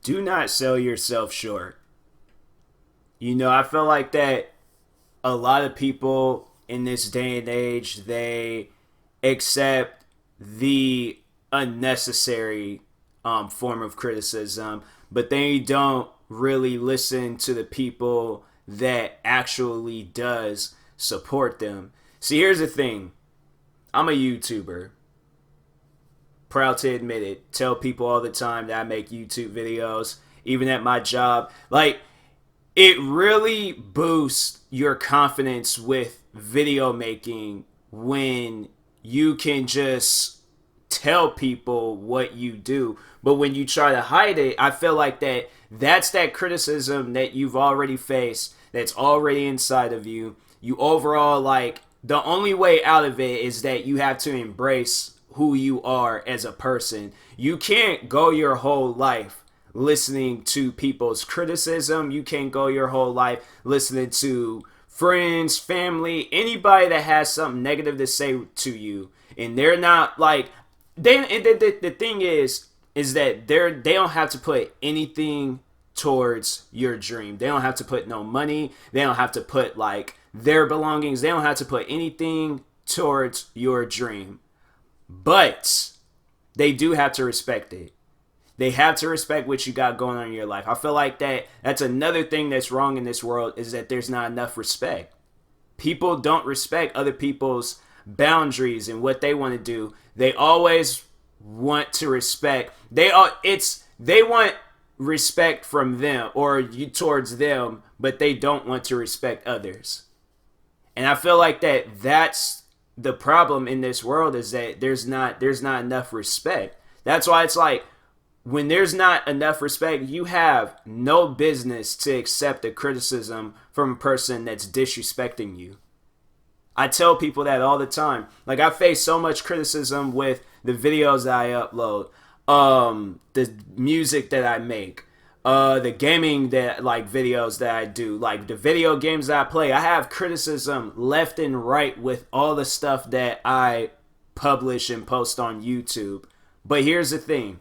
do not sell yourself short. I feel like that a lot of people in this day and age, they accept the unnecessary form of criticism, but they don't really listen to the people that actually does support them. See, here's the thing. I'm a YouTuber. Proud to admit it. Tell people all the time that I make YouTube videos, even at my job. Like, it really boosts your confidence with video making when you can just tell people what you do. But when you try to hide it, I feel like that's that criticism that you've already faced, that's already inside of you. You overall, like, the only way out of it is that you have to embrace who you are as a person. You can't go your whole life listening to people's criticism. You can't go your whole life listening to friends, family, anybody that has something negative to say to you, and they're not like the thing is that they don't have to put anything towards your dream. They don't have to put no money. They don't have to put like their belongings. They don't have to put anything towards your dream. But they do have to respect it. They have to respect what you got going on in your life. I feel like that's another thing that's wrong in this world, is that there's not enough respect. People don't respect other people's boundaries and what they want to do. They always want to respect. They want respect from them or you towards them, but they don't want to respect others. And I feel like that's the problem in this world, is that there's not enough respect. That's why it's like, when there's not enough respect, you have no business to accept a criticism from a person that's disrespecting you. I tell people that all the time. Like, I face so much criticism with the videos that I upload, the music that I make, the gaming videos that I do, like the video games that I play. I have criticism left and right with all the stuff that I publish and post on YouTube. But here's the thing.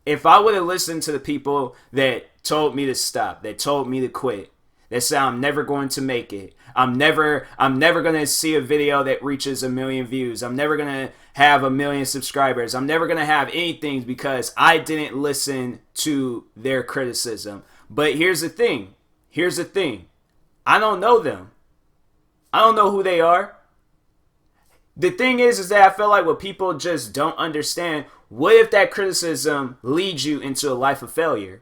If I would have listened to the people that told me to stop, that told me to quit, that said I'm never going to make it, I'm never going to see a video that reaches 1 million views, I'm never going to have 1 million subscribers, I'm never going to have anything because I didn't listen to their criticism. But here's the thing. I don't know them. I don't know who they are. The thing is that I feel like what people just don't understand, what if that criticism leads you into a life of failure?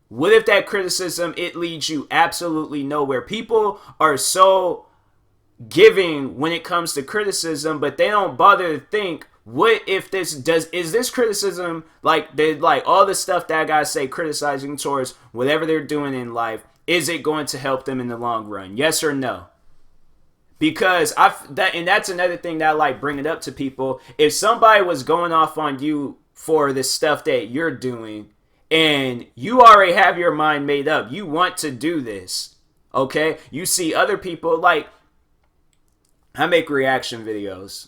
What if that criticism, it leads you absolutely nowhere? People are so giving when it comes to criticism, but they don't bother to think, what if is this criticism, like all the stuff that guys say criticizing towards whatever they're doing in life, is it going to help them in the long run? Yes or no? Because that's another thing that I like bringing up to people. If somebody was going off on you for the stuff that you're doing, and you already have your mind made up, you want to do this, okay? You see other people, like, I make reaction videos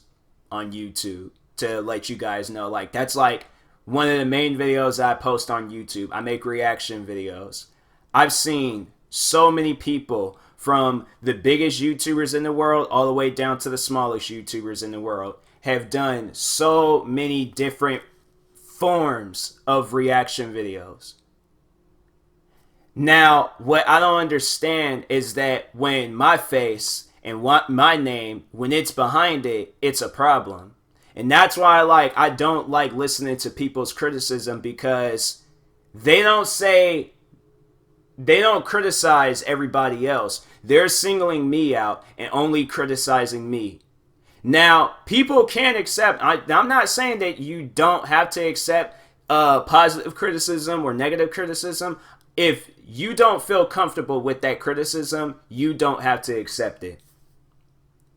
on YouTube to let you guys know. Like, that's like one of the main videos I post on YouTube. I make reaction videos. I've seen so many people, from the biggest YouTubers in the world all the way down to the smallest YouTubers in the world, have done so many different forms of reaction videos. Now, what I don't understand is that when my face and my name, when it's behind it, it's a problem. And that's why I don't like listening to people's criticism, because they don't criticize everybody else. They're singling me out and only criticizing me. Now, people can accept, I'm not saying that you don't have to accept positive criticism or negative criticism. If you don't feel comfortable with that criticism, you don't have to accept it.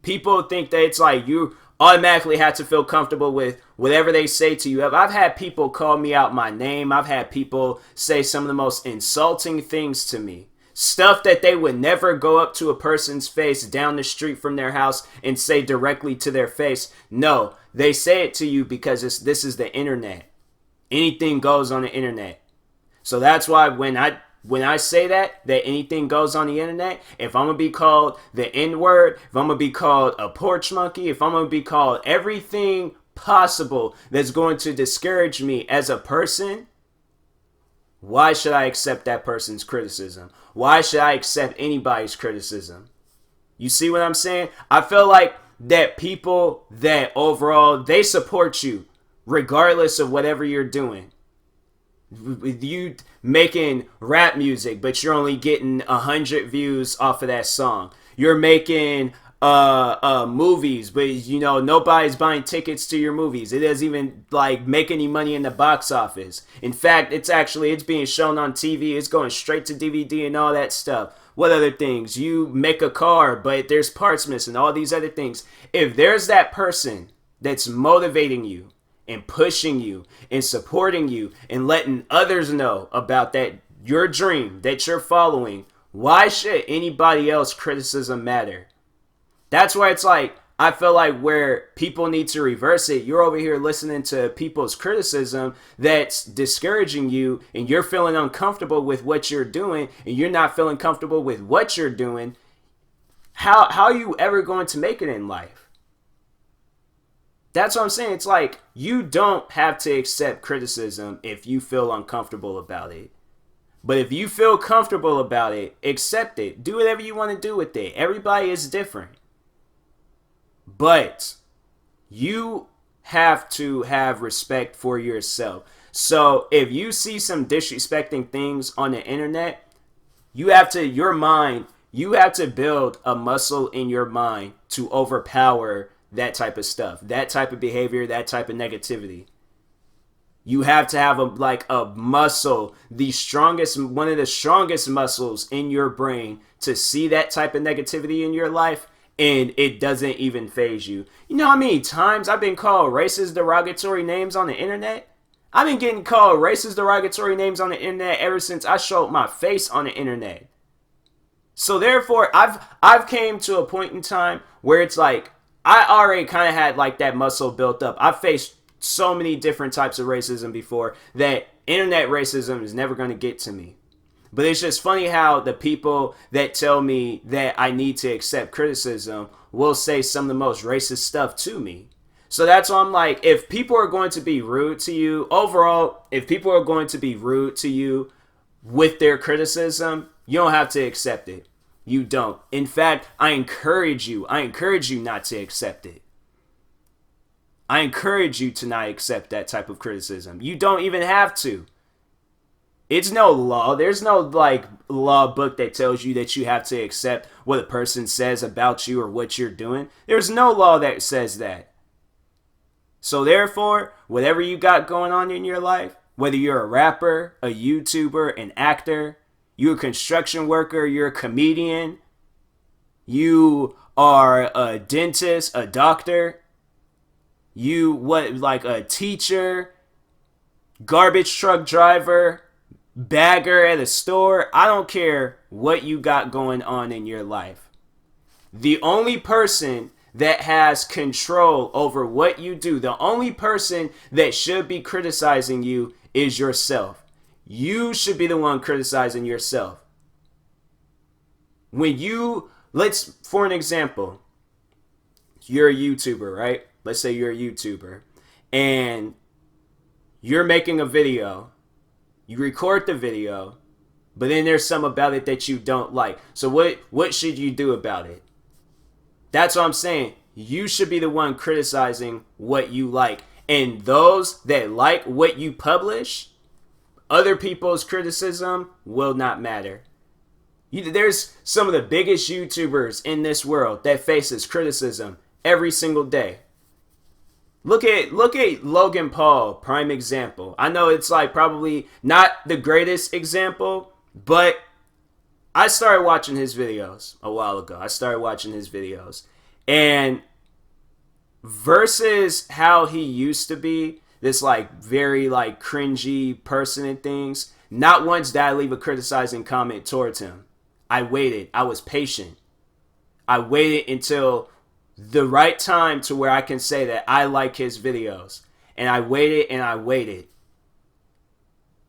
People think that it's like you automatically have to feel comfortable with whatever they say to you. I've had people call me out my name. I've had people say some of the most insulting things to me. Stuff that they would never go up to a person's face down the street from their house and say directly to their face. No, they say it to you because this is the internet. Anything goes on the internet. So that's why when I say that anything goes on the internet, if I'm gonna be called the N-word, if I'm gonna be called a porch monkey, if I'm gonna be called everything possible that's going to discourage me as a person, why should I accept that person's criticism? Why should I accept anybody's criticism? You see what I'm saying? I feel like that people that overall they support you regardless of whatever you're doing. With you making rap music, but you're only getting 100 views off of that song. You're making movies, but nobody's buying tickets to your movies. It doesn't even like make any money in the box office. In fact, it's being shown on TV. It's going straight to DVD and all that stuff. What other things? You make a car, but there's parts missing. All these other things. If there's that person that's motivating you and pushing you and supporting you and letting others know about that your dream that you're following, why should anybody else criticism matter? That's why it's like, I feel like where people need to reverse it, you're over here listening to people's criticism that's discouraging you and you're feeling uncomfortable with what you're doing and you're not feeling comfortable with what you're doing. How are you ever going to make it in life? That's what I'm saying. It's like, you don't have to accept criticism if you feel uncomfortable about it. But if you feel comfortable about it, accept it. Do whatever you want to do with it. Everybody is different. But you have to have respect for yourself. So if you see some disrespecting things on the internet, you have to build a muscle in your mind to overpower that type of stuff, that type of behavior, that type of negativity. You have to have a muscle, one of the strongest muscles in your brain to see that type of negativity in your life, and it doesn't even faze you. You know how many times I've been called racist, derogatory names on the internet? I've been getting called racist, derogatory names on the internet ever since I showed my face on the internet. So therefore, I've came to a point in time where it's like, I already kind of had like that muscle built up. I've faced so many different types of racism before that internet racism is never going to get to me. But it's just funny how the people that tell me that I need to accept criticism will say some of the most racist stuff to me. So that's why I'm like, if people are going to be rude to you, overall, if people are going to be rude to you with their criticism, you don't have to accept it. You don't. In fact, I encourage you not to accept it. I encourage you to not accept that type of criticism. You don't even have to. It's no law. There's no law book that tells you that you have to accept what a person says about you or what you're doing. There's no law that says that. So therefore, whatever you got going on in your life, whether you're a rapper, a YouTuber, an actor, you're a construction worker, you're a comedian, you are a dentist, a doctor, a teacher, garbage truck driver, bagger at a store. I don't care what you got going on in your life. The only person that has control over what you do, the only person that should be criticizing you is yourself. You should be the one criticizing yourself. For an example, you're a YouTuber, right? Let's say you're a YouTuber and you're making a video. You record the video, but then there's some about it that you don't like. So what should you do about it? That's what I'm saying. You should be the one criticizing what you like. And those that like what you publish, other people's criticism will not matter. There's some of the biggest YouTubers in this world that faces criticism every single day. Look at Logan Paul, prime example. I know it's probably not the greatest example, but I started watching his videos a while ago. And versus how he used to be, this very cringy person and things, not once did I leave a criticizing comment towards him. I waited. I was patient. I waited until the right time to where I can say that I like his videos. And I waited and I waited.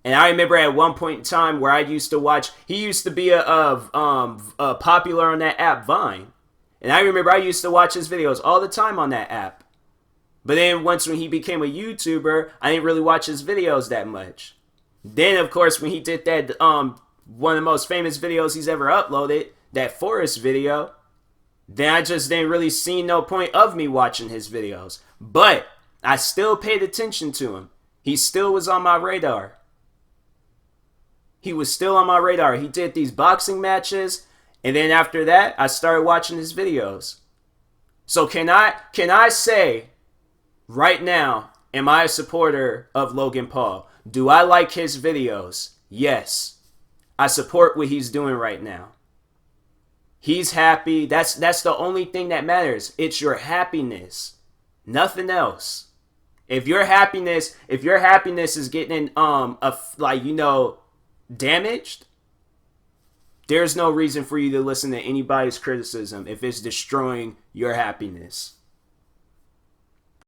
And I remember at one point in time where I used to watch, he used to be a popular on that app, Vine. And I remember I used to watch his videos all the time on that app. But then once when he became a YouTuber, I didn't really watch his videos that much. Then, of course, when he did that, one of the most famous videos he's ever uploaded, that forest video, then I just didn't really see no point of me watching his videos. But I still paid attention to him. He still was on my radar. He was still on my radar. He did these boxing matches, and then after that, I started watching his videos. So can I say right now, am I a supporter of Logan Paul? Do I like his videos? Yes. I support what he's doing right now. He's happy. That's the only thing that matters. It's your happiness. Nothing else. If your happiness is getting damaged, there's no reason for you to listen to anybody's criticism if it's destroying your happiness.